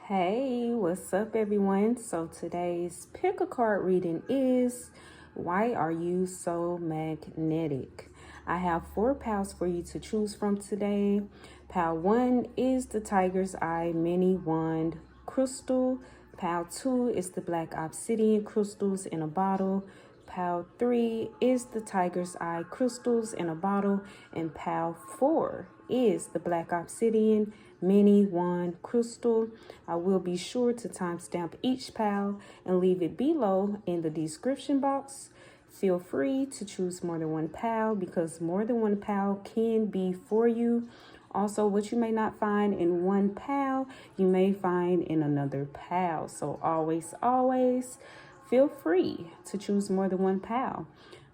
Hey, what's up, everyone? So today's pick a card reading is Why Are You So Magnetic? I have 4 pals for you to choose from today. Pal 1 is the Tiger's Eye Mini Wand Crystal. Pal 2 is the Black Obsidian Crystals in a Bottle. Pal 3 is the Tiger's Eye Crystals in a Bottle. And Pal 4 is the Black Obsidian Mini Wand Crystal. I will be sure to timestamp each pal and leave it below in the description box. Feel free to choose more than one pal because more than one pal can be for you. Also, what you may not find in one pal, you may find in another pal. So always feel free to choose more than one pal.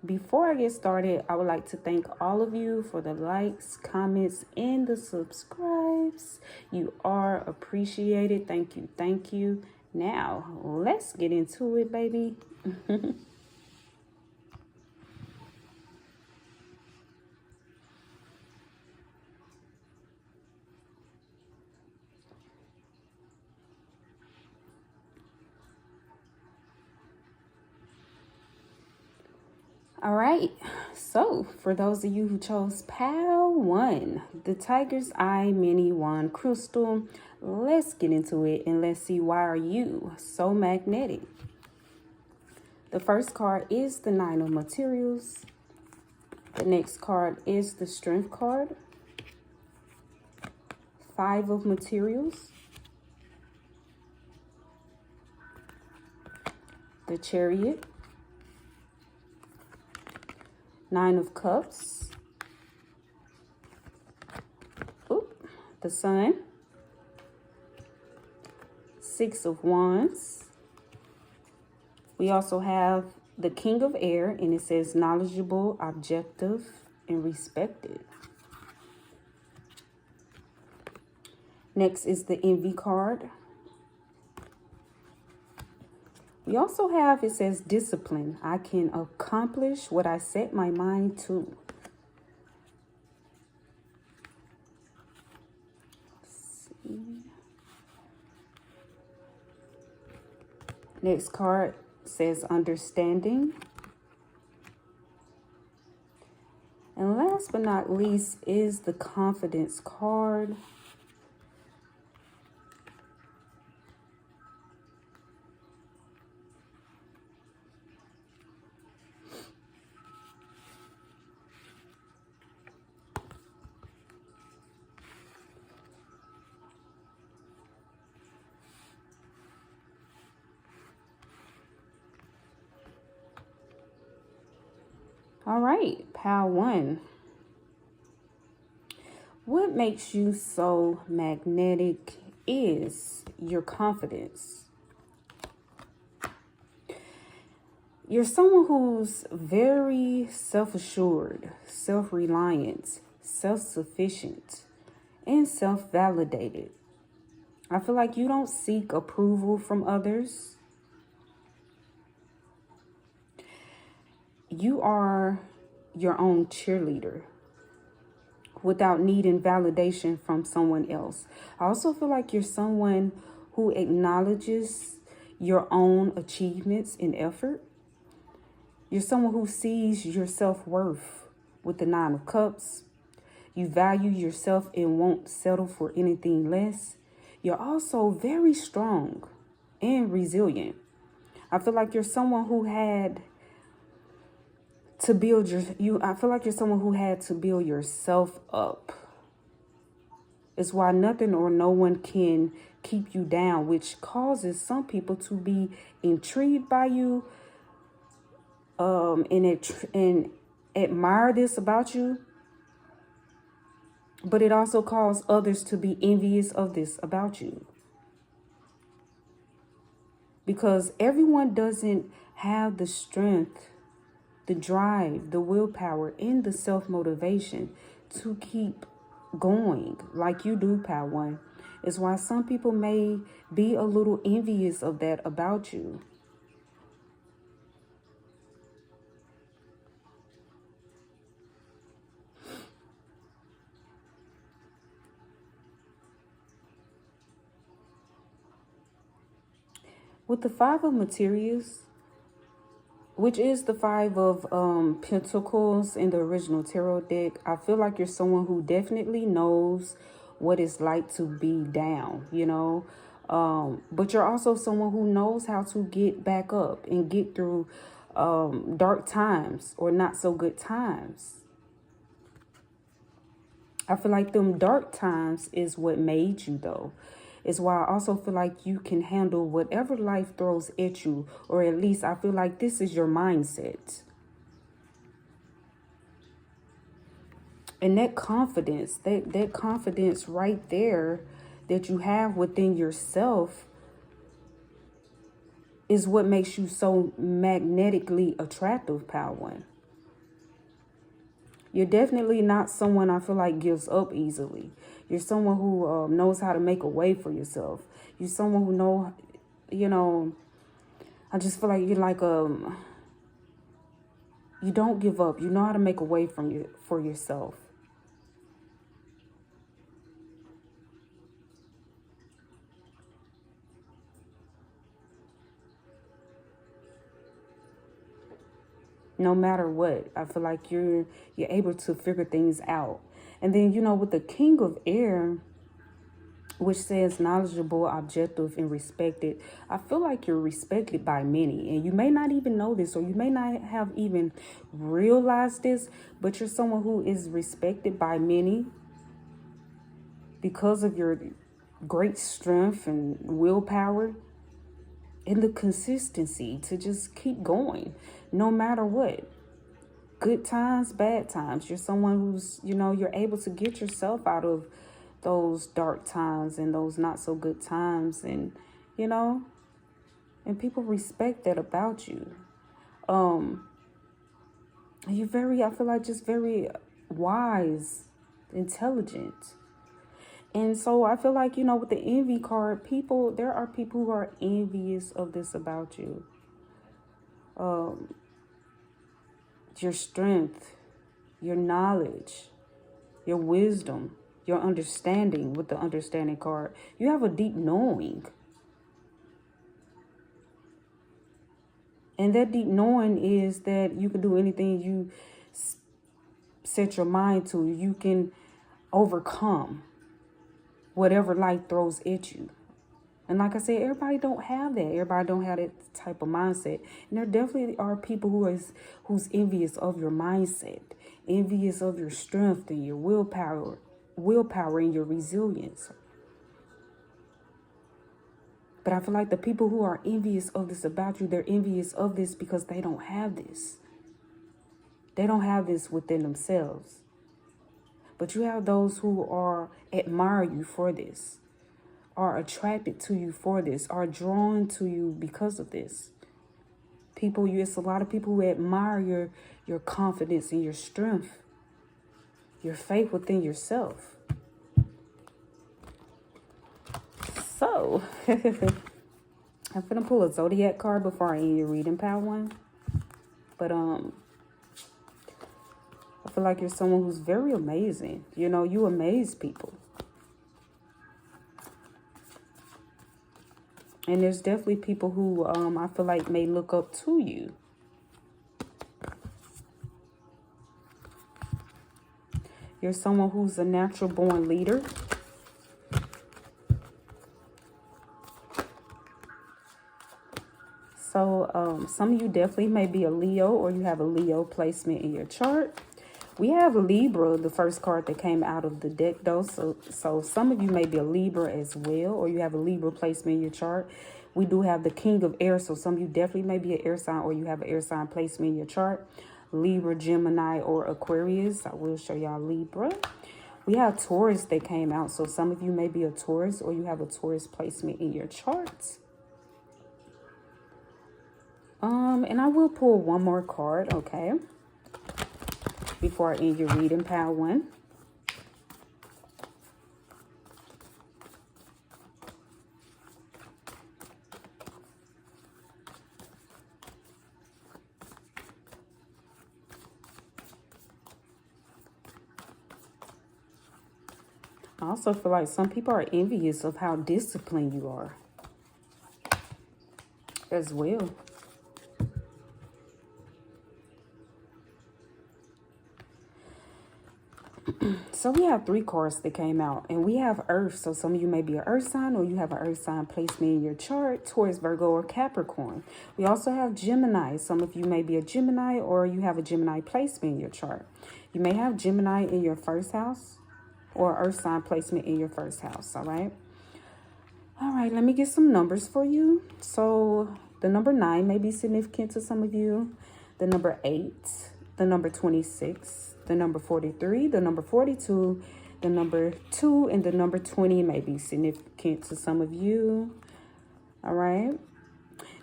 Before I get started, I would like to thank all of you for the likes, comments, and the subscribes. You are appreciated. Thank you. Thank you. Now, let's get into it, baby. All right, so for those of you who chose Pal 1, the Tiger's Eye Mini Wand Crystal, let's get into it and let's see why are you so magnetic. The first card is the 9 of Materials. The next card is the Strength card. 5 of Materials. The Chariot. 9 of Cups. The Sun. 6 of Wands. We also have the King of Air, and it says knowledgeable, objective, and respected. Next is the Envy card. We also have, it says discipline. I can accomplish what I set my mind to. Let's see. Next card says understanding. And last but not least is the confidence card. All right, Pal 1. What makes you so magnetic is your confidence. You're someone who's very self-assured, self-reliant, self-sufficient, and self-validated. I feel like you don't seek approval from others. You are your own cheerleader without needing validation from someone else. I also feel like you're someone who acknowledges your own achievements and effort. You're someone who sees your self-worth with the 9 of Cups. You value yourself and won't settle for anything less. You're also very strong and resilient. I feel like you're someone who had to build I feel like you're someone who had to build yourself up. It's why nothing or no one can keep you down, which causes some people to be intrigued by you and admire this about you. But it also causes others to be envious of this about you. Because everyone doesn't have the strength, the drive, the willpower, and the self-motivation to keep going like you do, Pal 1. Is why some people may be a little envious of that about you. With the Five of Materials, which is the Five of Pentacles in the original tarot deck, I feel like you're someone who definitely knows what it's like to be down, you know. But you're also someone who knows how to get back up and get through dark times or not so good times. I feel like them dark times is what made you, though. Is why I also feel like you can handle whatever life throws at you, or at least I feel like this is your mindset. And that confidence, that confidence right there that you have within yourself is what makes you so magnetically attractive, Pal One. You're definitely not someone I feel like gives up easily. You're someone who knows how to make a way for yourself. You're someone who you know, I just feel like you're like, you don't give up. You know how to make a way for yourself. No matter what, I feel like you're able to figure things out. And then, you know, with the King of Air, which says knowledgeable, objective, and respected, I feel like you're respected by many. And you may not even know this, or you may not have even realized this, but you're someone who is respected by many because of your great strength and willpower and the consistency to just keep going no matter what. Good times, bad times. You're someone who's, you know, you're able to get yourself out of those dark times and those not so good times, and you know, and people respect that about you. You're very, I feel like, just very wise, intelligent. And so I feel like, you know, with the envy card, there are people who are envious of this about you. Your strength, your knowledge, your wisdom, your understanding with the understanding card. You have a deep knowing. And that deep knowing is that you can do anything you set your mind to. You can overcome whatever life throws at you. And like I said, everybody don't have that. Everybody don't have that type of mindset. And there definitely are people who's envious of your mindset, envious of your strength and your willpower and your resilience. But I feel like the people who are envious of this about you, they're envious of this because they don't have this. They don't have this within themselves. But you have those who admire you for this, are attracted to you for this, are drawn to you because of this. It's a lot of people who admire your confidence and your strength, your faith within yourself. So, I'm going to pull a Zodiac card before I end your reading, Pal One. But, I feel like you're someone who's very amazing. You know, you amaze people. And there's definitely people who I feel like may look up to you. You're someone who's a natural born leader. So some of you definitely may be a Leo, or you have a Leo placement in your chart. We have Libra, the first card that came out of the deck, though. So some of you may be a Libra as well, or you have a Libra placement in your chart. We do have the King of Air, so some of you definitely may be an air sign, or you have an air sign placement in your chart. Libra, Gemini, or Aquarius. I will show y'all Libra. We have Taurus that came out, so some of you may be a Taurus, or you have a Taurus placement in your charts. And I will pull one more card, okay, before I end your reading, Pal One. I also feel like some people are envious of how disciplined you are. as well. So we have 3 cards that came out, and we have Earth. So some of you may be an Earth sign, or you have an Earth sign placement in your chart, Taurus, Virgo, or Capricorn. We also have Gemini. Some of you may be a Gemini, or you have a Gemini placement in your chart. You may have Gemini in your first house, or Earth sign placement in your first house. All right. All right, let me get some numbers for you. So the number 9 may be significant to some of you. The number 8, the number 26, the number 43, the number 42, the number 2, and the number 20 may be significant to some of you. All right.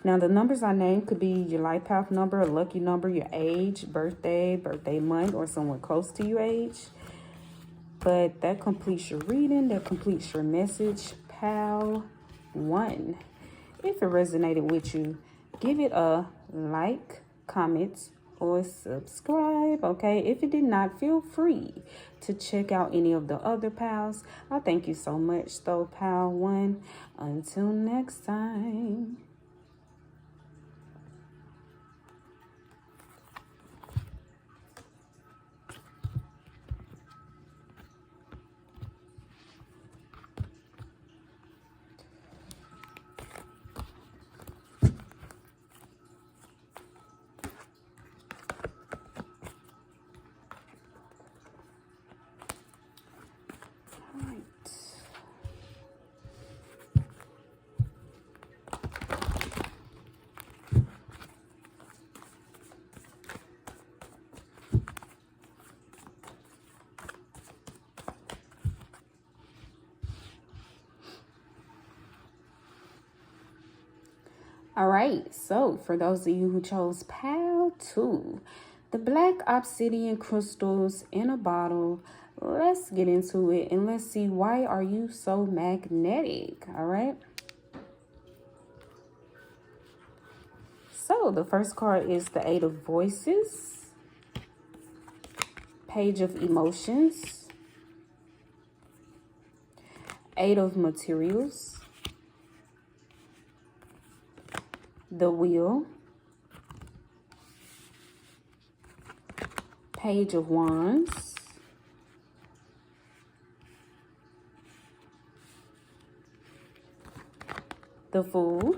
Now, the numbers I named could be your life path number, a lucky number, your age, birthday month, or someone close to your age. But that completes your reading. That completes your message, pal 1. If it resonated with you, give it a like, comment, or subscribe. Okay, if it did not, feel free to check out any of the other pals. I thank you so much though, pal 1. Until next time. All right, so for those of you who chose pal 2, the black obsidian crystals in a bottle, let's get into it and let's see, why are you so magnetic? All right. So the first card is the 8 of Voices, Page of Emotions, 8 of Materials, the Wheel, Page of Wands, the Fool,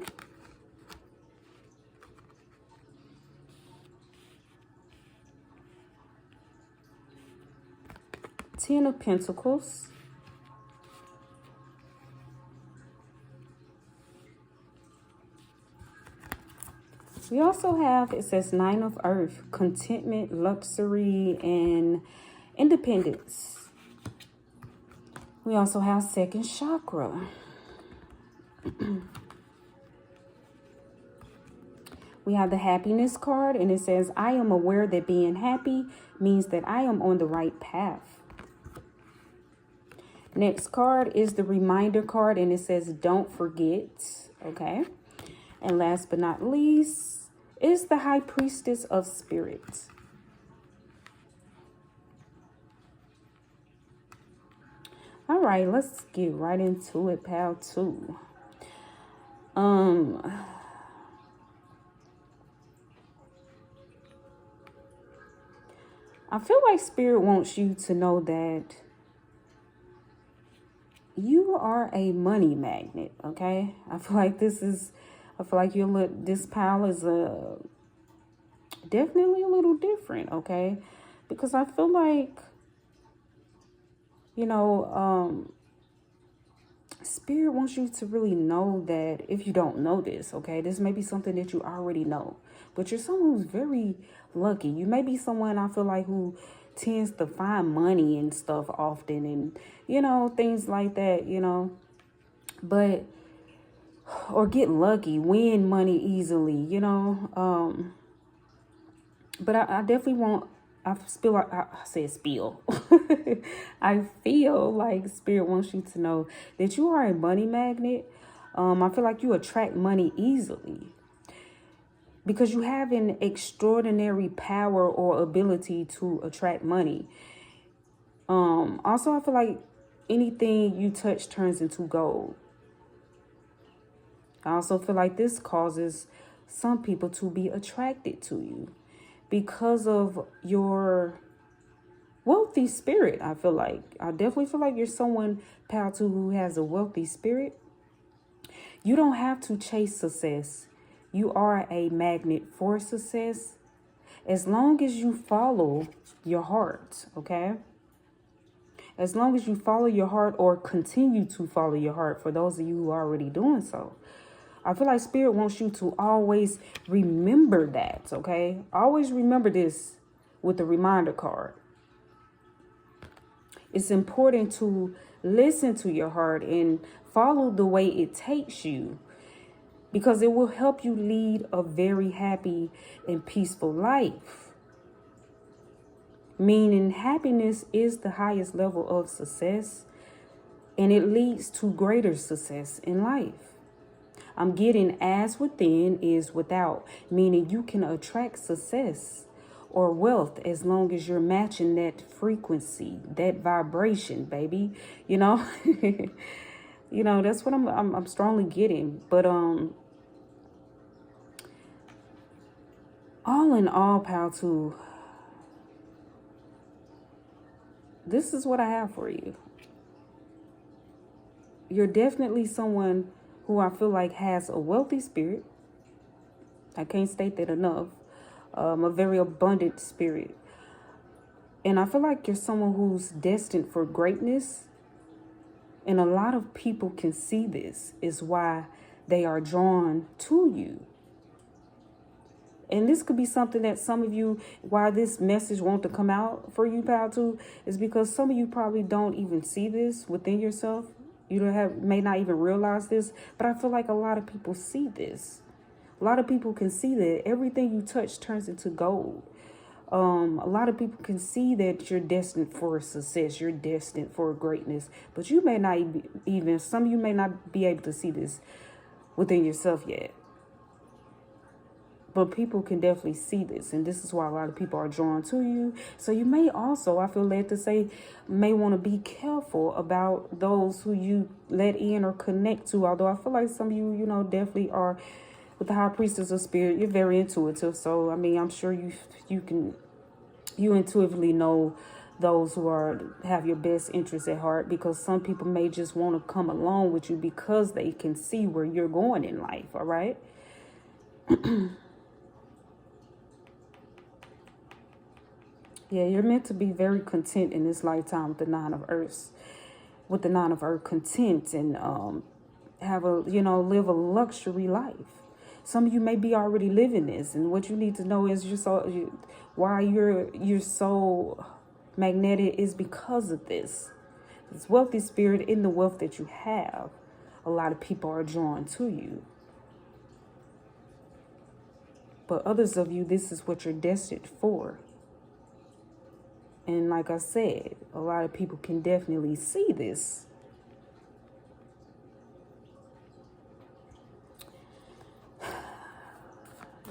Ten of Pentacles, we also have, it says 9 of Earth, contentment, luxury, and independence. We also have second chakra. We have the happiness card, and it says, I am aware that being happy means that I am on the right path. Next card is the reminder card, and it says, don't forget. Okay. And last but not least is the High Priestess of Spirit. All right, let's get right into it, pal 2. I feel like Spirit wants you to know that you are a money magnet, okay? I feel like this pal is definitely a little different, okay? Because I feel like, you know, Spirit wants you to really know that if you don't know this, okay, this may be something that you already know, but you're someone who's very lucky. You may be someone, I feel like, who tends to find money and stuff often, and, you know, things like that, you know, but, or get lucky, win money easily, you know, but I definitely want, I feel like Spirit wants you to know that you are a money magnet. I feel like you attract money easily because you have an extraordinary power or ability to attract money. Also, I feel like anything you touch turns into gold. I also feel like this causes some people to be attracted to you because of your wealthy spirit. I definitely feel like you're someone, pal, too, who has a wealthy spirit. You don't have to chase success. You are a magnet for success as long as you follow your heart, okay? As long as you follow your heart or continue to follow your heart, for those of you who are already doing so. I feel like Spirit wants you to always remember that, okay? Always remember this with the reminder card. It's important to listen to your heart and follow the way it takes you, because it will help you lead a very happy and peaceful life. Meaning happiness is the highest level of success, and it leads to greater success in life. I'm getting as within is without, meaning you can attract success or wealth as long as you're matching that frequency, that vibration, baby. You know, you know, that's what I'm strongly getting. But all in all, pal, too, this is what I have for you. You're definitely someone who I feel like has a wealthy spirit. I can't state that enough. A very abundant spirit. And I feel like you're someone who's destined for greatness. And a lot of people can see this, is why they are drawn to you. And this could be something that some of you, why this message wants to come out for you, pal, too, is because some of you probably don't even see this within yourself. You may not even realize this, but I feel like a lot of people see this. A lot of people can see that everything you touch turns into gold. A lot of people can see that you're destined for success. You're destined for greatness, but you may not even, some of you may not be able to see this within yourself yet. But people can definitely see this, and this is why a lot of people are drawn to you. So you may also, I feel led to say, may want to be careful about those who you let in or connect to. Although I feel like some of you, you know, definitely are, with the High Priestess of Spirit, you're very intuitive. So, I mean, I'm sure you intuitively know those who have your best interests at heart, because some people may just want to come along with you because they can see where you're going in life, all right? Yeah, you're meant to be very content in this lifetime with the Nine of Earths. With the Nine of Earth, content and live a luxury life. Some of you may be already living this, and what you need to know is why you're so magnetic is because of this. This wealthy spirit, in the wealth that you have, a lot of people are drawn to you. But others of you, this is what you're destined for. And like I said, a lot of people can definitely see this.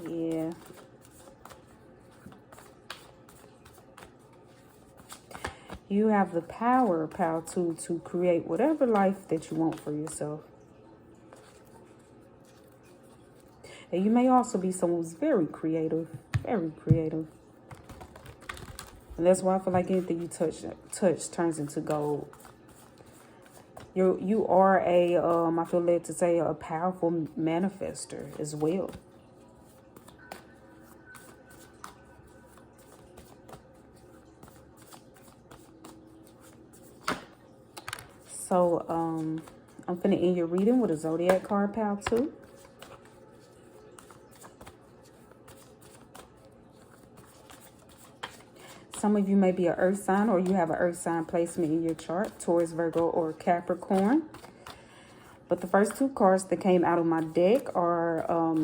Yeah. You have the power, pal, to create whatever life that you want for yourself. And you may also be someone who's very creative, very creative. And that's why I feel like anything you touch turns into gold. You are I feel led to say, a powerful manifester as well. So, I'm finna end your reading with a zodiac card, pal, too. Some of you may be an earth sign, or you have an earth sign placement in your chart, Taurus, Virgo, or Capricorn. But the first two cards that came out of my deck are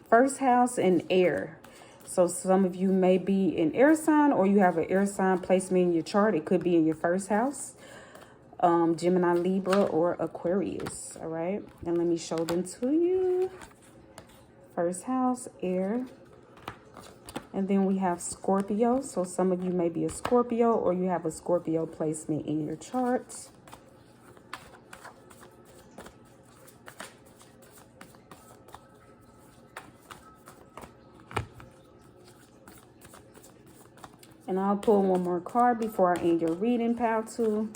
first house and air. So some of you may be an air sign, or you have an air sign placement in your chart. It could be in your first house, Gemini, Libra, or Aquarius. All right. And let me show them to you. First house, air. And then we have Scorpio. So some of you may be a Scorpio, or you have a Scorpio placement in your charts. And I'll pull one more card before I end your reading, pile 2.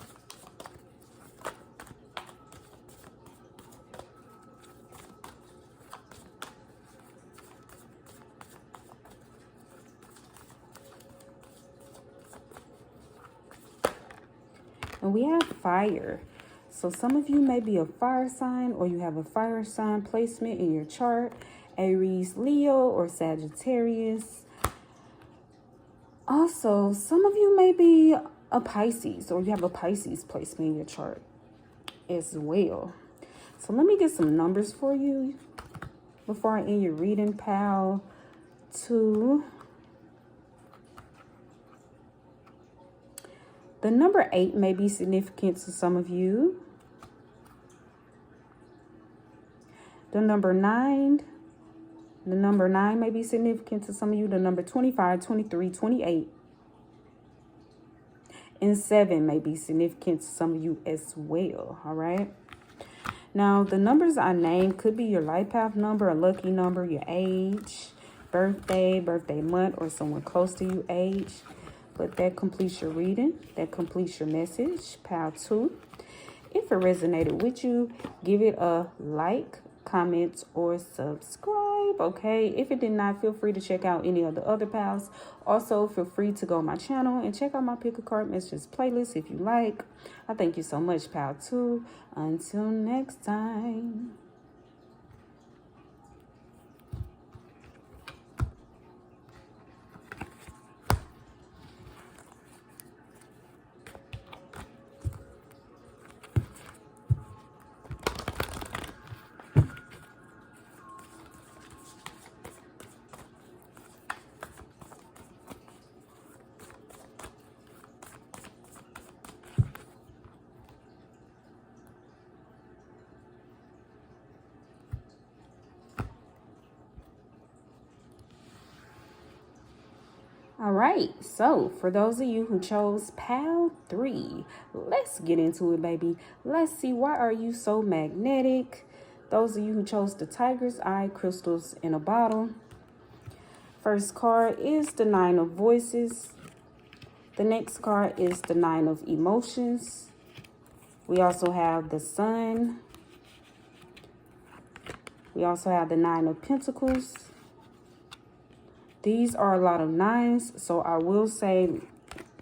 And we have fire. So some of you may be a fire sign, or you have a fire sign placement in your chart. Aries, Leo, or Sagittarius. Also, some of you may be a Pisces, or you have a Pisces placement in your chart as well. So let me get some numbers for you before I end your reading, pal. 2. The number 8 may be significant to some of you. The number 9 may be significant to some of you. The number 25, 23, 28. And 7 may be significant to some of you as well, all right? Now, the numbers I named could be your life path number, a lucky number, your age, birthday month, or someone close to you age. But that completes your reading. That completes your message, pile 2. If it resonated with you, give it a like, comment, or subscribe, okay? If it did not, feel free to check out any of the other pals. Also, feel free to go on my channel and check out my pick a card messages playlist if you like. I thank you so much, pal 2. Until next time. All right, so for those of you who chose pile 3, let's get into it, baby. Let's see, why are you so magnetic? Those of you who chose the tiger's eye crystals in a bottle. First card is the 9 of voices. The next card is the 9 of emotions. We also have the sun. We also have the 9 of pentacles. These are a lot of 9s, so I will say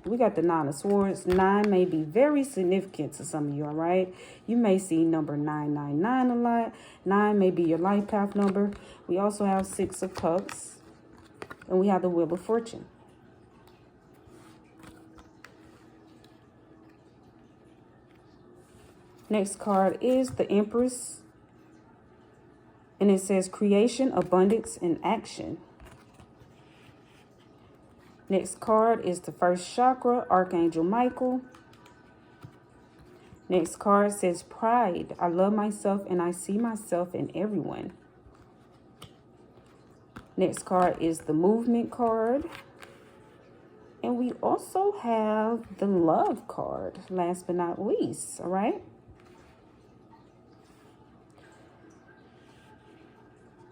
we got the 9 of swords. 9 may be very significant to some of you, all right? You may see number 999 a lot. 9 may be your life path number. We also have 6 of cups, and we have the wheel of fortune. Next card is the Empress, and it says creation, abundance, and action. Next card is the first chakra, Archangel Michael. Next card says pride. I love myself and I see myself in everyone. Next card is the movement card. And we also have the love card, last but not least, all right?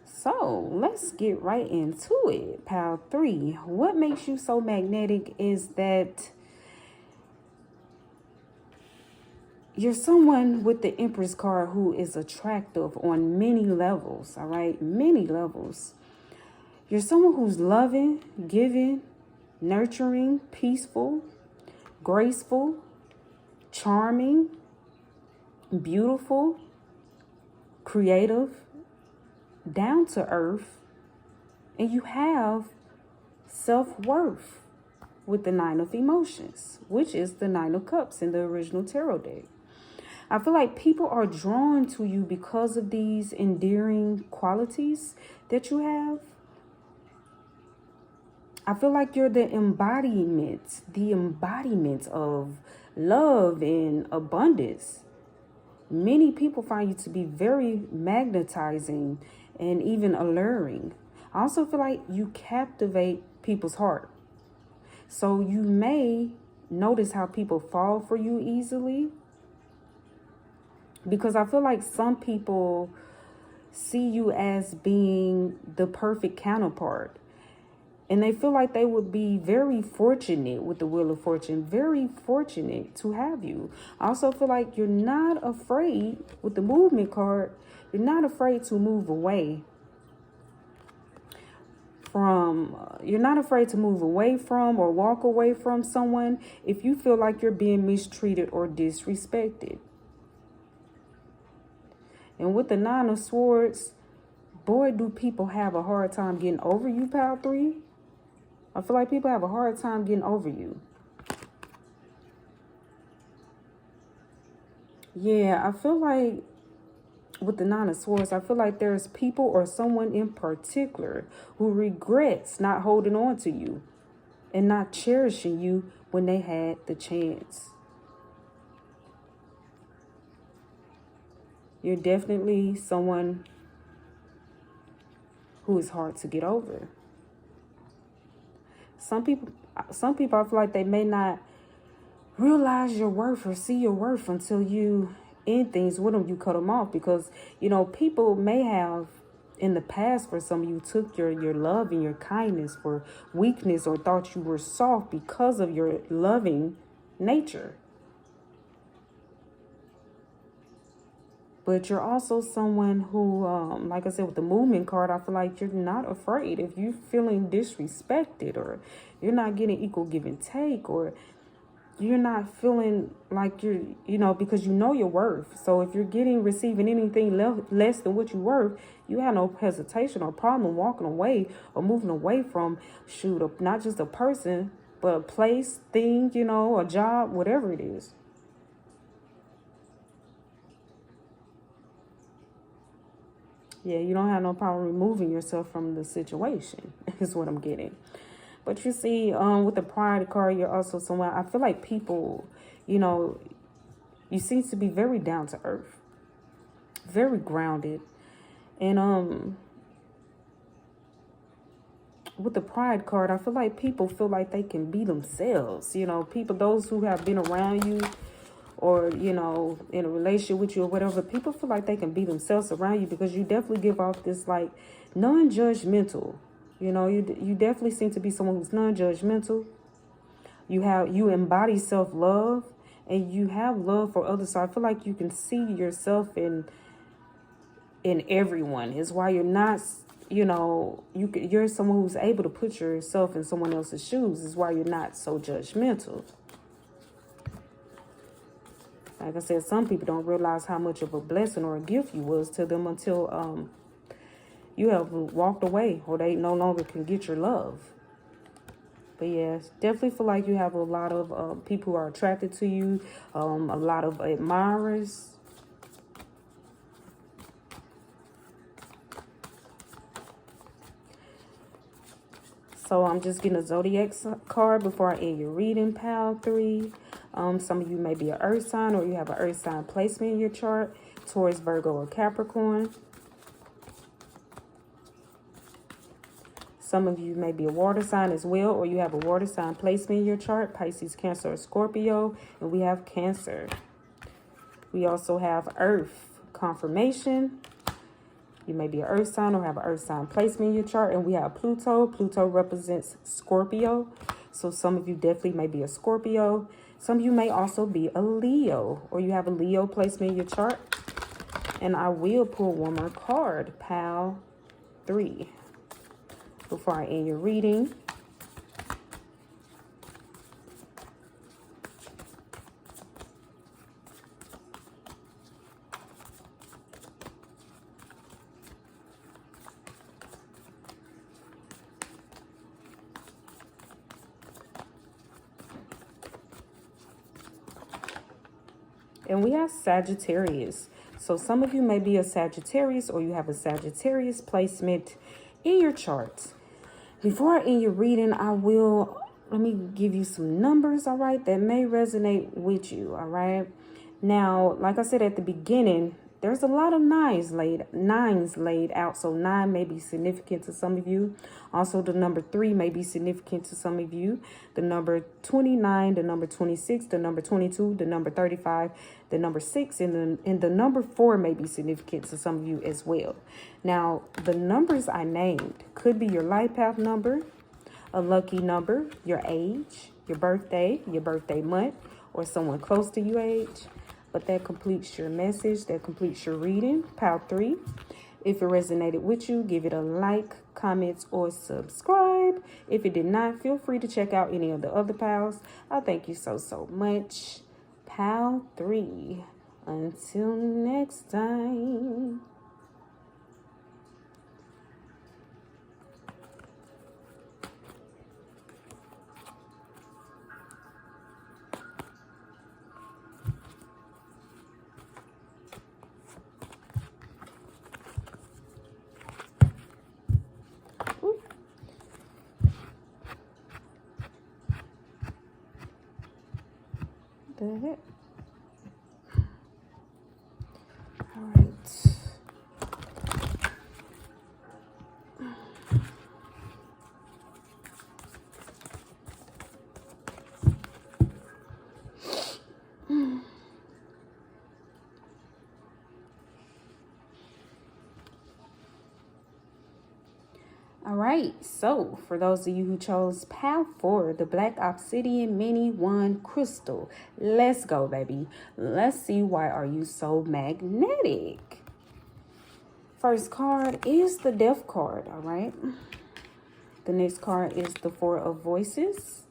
So let's get right into it, pile 3. What makes you so magnetic is that you're someone with the Empress card who is attractive on many levels, all right? Many levels. You're someone who's loving, giving, nurturing, peaceful, graceful, charming, beautiful, creative, down to earth, and you have self-worth with the 9 of emotions, which is the 9 of cups in the original tarot deck. I feel like people are drawn to you because of these endearing qualities that you have. I feel like you're the embodiment of love and abundance. Many people find you to be very magnetizing and even alluring. I also feel like you captivate people's heart. So you may notice how people fall for you easily, because I feel like some people see you as being the perfect counterpart. And they feel like they would be very fortunate with the Wheel of Fortune, very fortunate to have you. I also feel like you're not afraid with the Movement card. You're not afraid to move away from, you're not afraid to move away from or walk away from someone if you feel like you're being mistreated or disrespected. And with the Nine of Swords, boy, do people have a hard time getting over you, Pile 3. I feel like people have a hard time getting over you. Yeah, I feel like with the Nine of Swords, I feel like there's people or someone in particular who regrets not holding on to you and not cherishing you when they had the chance. You're definitely someone who is hard to get over. Some people I feel like they may not realize your worth or see your worth until you end things with them, you cut them off. Because, you know, people may have in the past, for some of you, took your love and your kindness for weakness or thought you were soft because of your loving nature. But you're also someone who, like I said, with the Movement card, I feel like you're not afraid. If you're feeling disrespected or you're not getting equal give and take, or you're not feeling like you're, you know, because you know your worth. So if you're receiving anything less than what you're worth, you have no hesitation or problem walking away or moving away from, not just a person, but a place, thing, you know, a job, whatever it is. Yeah, you don't have no problem removing yourself from the situation, is what I'm getting. But you see, with the Pride card, you're also someone, I feel like people, you know, you seem to be very down to earth, very grounded. And with the Pride card, I feel like people feel like they can be themselves. You know, people, those who have been around you or, you know, in a relationship with you or whatever, people feel like they can be themselves around you because you definitely give off this, like, non-judgmental. You know, you definitely seem to be someone who's non-judgmental. You embody self-love and you have love for others. So I feel like you can see yourself in everyone. Is why you're not, you know, you're someone who's able to put yourself in someone else's shoes. Is why you're not so judgmental. Like I said, some people don't realize how much of a blessing or a gift you was to them until you have walked away or they no longer can get your love. But yes, definitely feel like you have a lot of people who are attracted to you, a lot of admirers. So I'm just getting a Zodiac card before I end your reading, Pile 3. Some of you may be an earth sign or you have an earth sign placement in your chart, Taurus, Virgo, or Capricorn. Some of you may be a water sign as well, or you have a water sign placement in your chart, Pisces, Cancer, or Scorpio, and we have Cancer. We also have Earth confirmation. You may be an earth sign or have an earth sign placement in your chart, and we have Pluto. Pluto represents Scorpio, so some of you definitely may be a Scorpio. Some of you may also be a Leo, or you have a Leo placement in your chart. And I will pull one more card, Pile 3. Before I end your reading. And we have Sagittarius. So some of you may be a Sagittarius or you have a Sagittarius placement in your chart. Before I end your reading, let me give you some numbers, all right, that may resonate with you, all right? Now, like I said at the beginning, there's a lot of nines laid out. So 9 may be significant to some of you. Also, the number 3 may be significant to some of you. The number 29, the number 26, the number 22, the number 35, the number 6, and the number 4 may be significant to some of you as well. Now, the numbers I named could be your life path number, a lucky number, your age, your birthday month, or someone close to your age. But that completes your message. That completes your reading. Pile 3. If it resonated with you, give it a like, comment, or subscribe. If it did not, feel free to check out any of the other piles. I thank you so much. Pile 3. Until next time. The heck? All right. All right, so for those of you who chose pile 4, the Black Obsidian Mini 1 Crystal, let's go, baby. Let's see, why are you so magnetic? First card is the Death card, all right? The next card is the Four of Voices.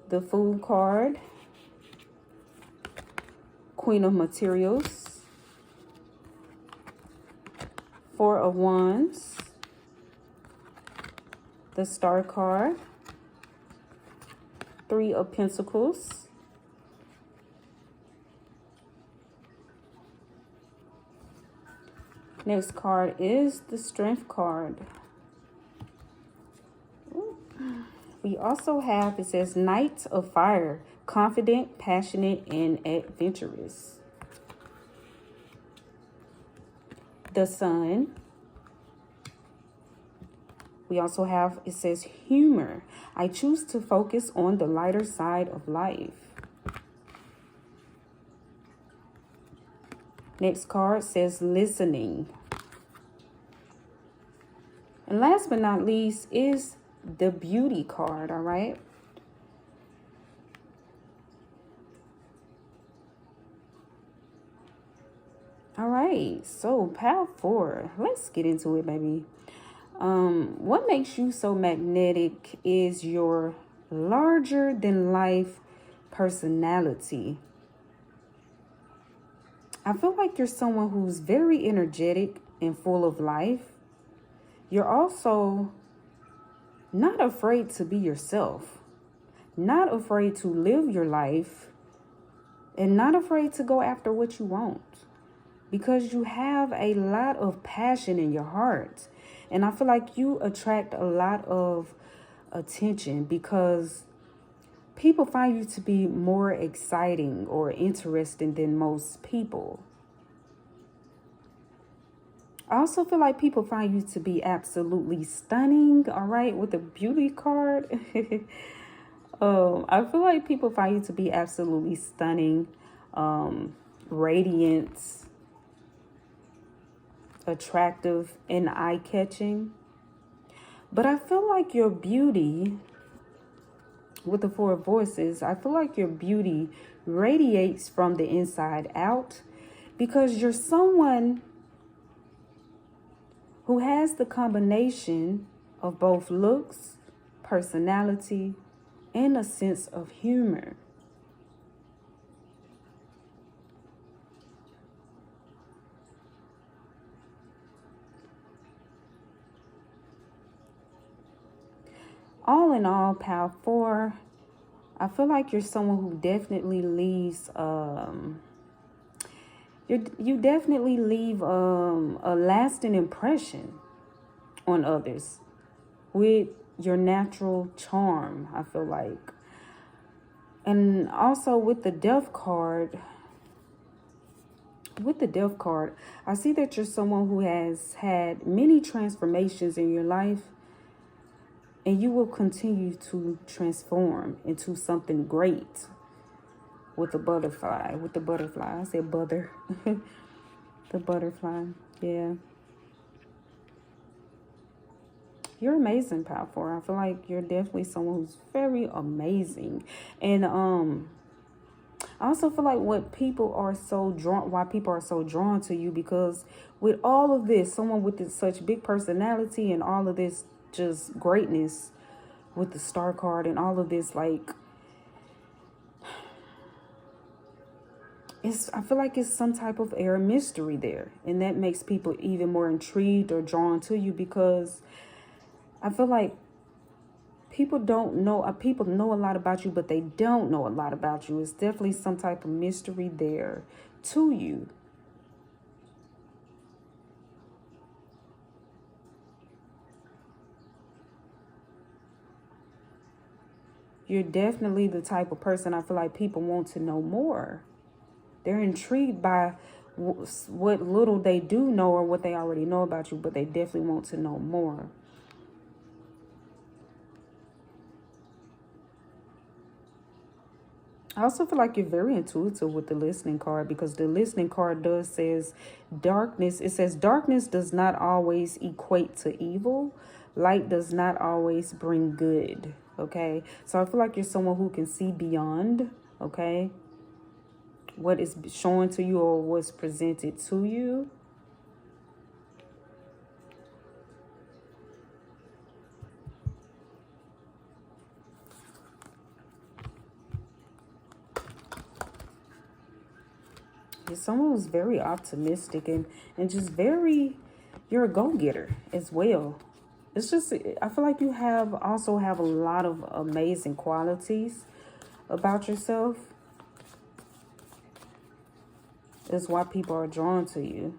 The Fool card. Queen of Materials. Four of Wands. The Star card. Three of Pentacles. Next card is the Strength card. We also have, it says, Knight of Fire, confident, passionate, and adventurous. The Sun. We also have, it says, humor. I choose to focus on the lighter side of life. Next card says listening. And last but not least is the Beauty card, all right? All right, so pile 4. Let's get into it, baby. What makes you so magnetic is your larger than life personality. I feel like you're someone who's very energetic and full of life. You're also not afraid to be yourself, not afraid to live your life, and not afraid to go after what you want, because you have a lot of passion in your heart. And I feel like you attract a lot of attention because people find you to be more exciting or interesting than most people. I also feel like people find you to be absolutely stunning, all right, with the Beauty card. I feel like people find you to be absolutely stunning, radiant, attractive, and eye-catching. But I feel like your beauty, with the Four of Voices, I feel like your beauty radiates from the inside out, because you're someone who has the combination of both looks, personality, and a sense of humor. All in all, pile 4, I feel like you're someone who definitely leaves you definitely leave a lasting impression on others with your natural charm, I feel like. And also with the Death card, I see that you're someone who has had many transformations in your life, and you will continue to transform into something great. With the butterfly, I said butter. The butterfly, yeah. You're amazing, Power 4. I feel like you're definitely someone who's very amazing. And I also feel like why people are so drawn to you, because with all of this, someone with such big personality and all of this just greatness with the star card and all of this, like, I feel like it's some type of air mystery there. And that makes people even more intrigued or drawn to you, because I feel like people know a lot about you, but they don't know a lot about you. It's definitely some type of mystery there to you. You're definitely the type of person I feel like people want to know more. They're intrigued by what little they do know or what they already know about you, but they definitely want to know more. I also feel like you're very intuitive with the listening card, because the listening card says darkness. It says darkness does not always equate to evil. Light does not always bring good. Okay. So I feel like you're someone who can see beyond, okay, what is shown to you or what's presented to you. You're someone who's very optimistic and just very, you're a go-getter as well. It's just, I feel like you also have a lot of amazing qualities about yourself. That's why people are drawn to you.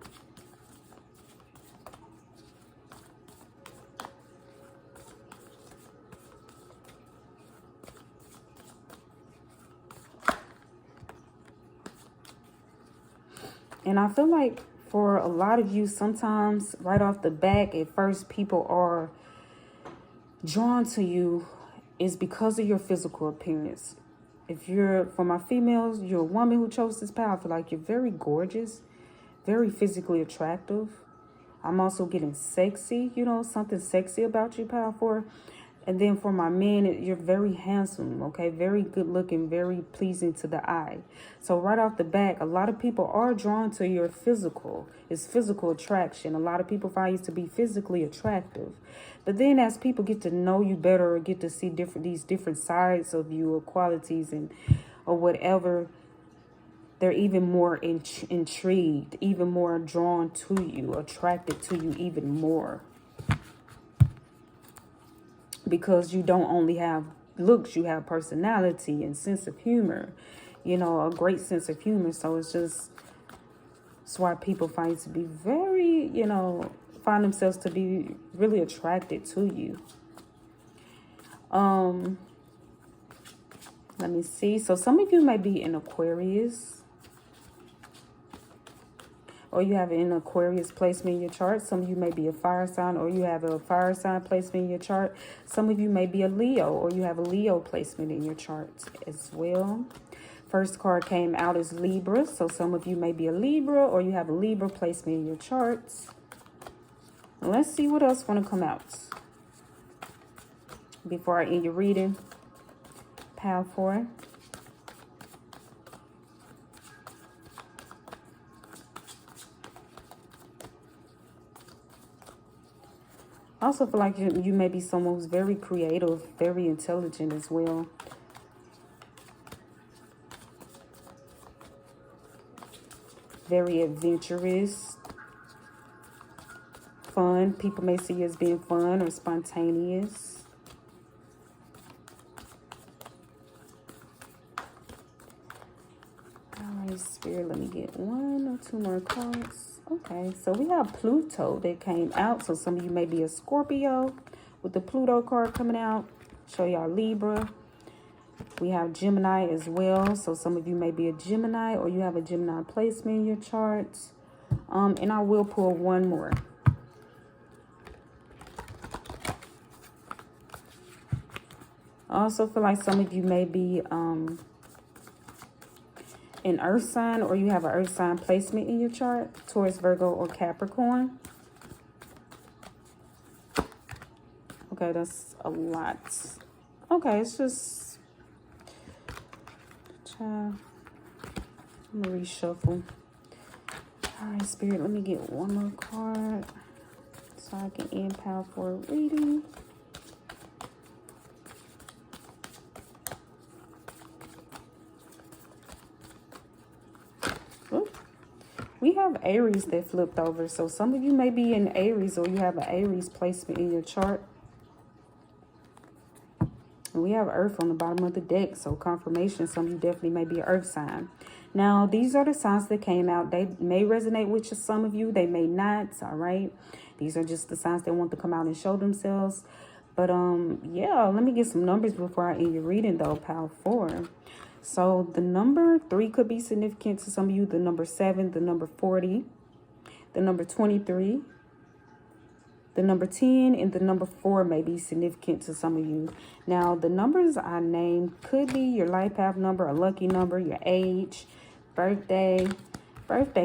And I feel like for a lot of you, sometimes right off the back, at first, people are drawn to you is because of your physical appearance. If you're, for my females, you're a woman who chose this path. I feel like you're very gorgeous, very physically attractive. I'm also getting sexy, something sexy about you, Power 4. And then for my men, you're very handsome, okay? Very good looking, very pleasing to the eye. So right off the back, a lot of people are drawn to your physical. It's physical attraction. A lot of people find you to be physically attractive. But then as people get to know you better or get to see these different sides of you or qualities or whatever, they're even more intrigued, even more drawn to you, attracted to you even more. Because you don't only have looks, you have personality and sense of humor, a great sense of humor. So it's why people find to be very, find themselves to be really attracted to you. Let me see. So some of you may be in Aquarius, or you have an Aquarius placement in your chart. Some of you may be a fire sign, or you have a fire sign placement in your chart. Some of you may be a Leo, or you have a Leo placement in your chart as well. First card came out as Libra. So some of you may be a Libra, or you have a Libra placement in your charts. And let's see what else want to come out before I end your reading. Power 4. I also feel like you may be someone who's very creative, very intelligent as well. Very adventurous, fun. People may see you as being fun or spontaneous. All right, Spirit, let me get 1 or 2 more cards. Okay, so we have Pluto that came out. So some of you may be a Scorpio with the Pluto card coming out. Show y'all Libra. We have Gemini as well. So some of you may be a Gemini, or you have a Gemini placement in your charts. And I will pull 1 more. I also feel like some of you may be an earth sign, or you have an earth sign placement in your chart, Taurus, Virgo, or Capricorn. Okay, that's a lot. Okay, it's just... Child. I'm gonna reshuffle. All right, Spirit, let me get one more card so I can end pile 4 reading. Oop. We have Aries that flipped over. So some of you may be in Aries, or you have an Aries placement in your chart. And we have Earth on the bottom of the deck. So confirmation, some of you definitely may be an Earth sign. Now, these are the signs that came out. They may resonate with some of you. They may not. All right. These are just the signs that want to come out and show themselves. But yeah, let me get some numbers before I end your reading, though, pile 4. So the number 3 could be significant to some of you. The number 7, the number 40, the number 23, the number 10, and the number 4 may be significant to some of you. Now, the numbers I named could be your life path number, a lucky number, your age, birthday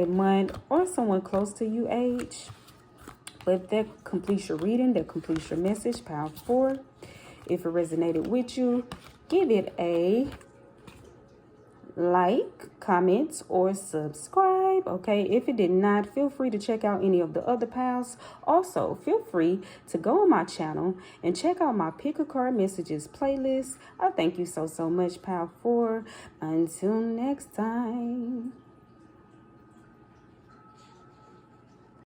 month, or someone close to you age. But if that completes your reading, that completes your message, pile 4. If it resonated with you, give it a like, comment, or subscribe. Okay, if it did not, feel free to check out any of the other piles. Also, feel free to go on my channel and check out my pick a card messages playlist. I thank you so much, pile 4. Until next time.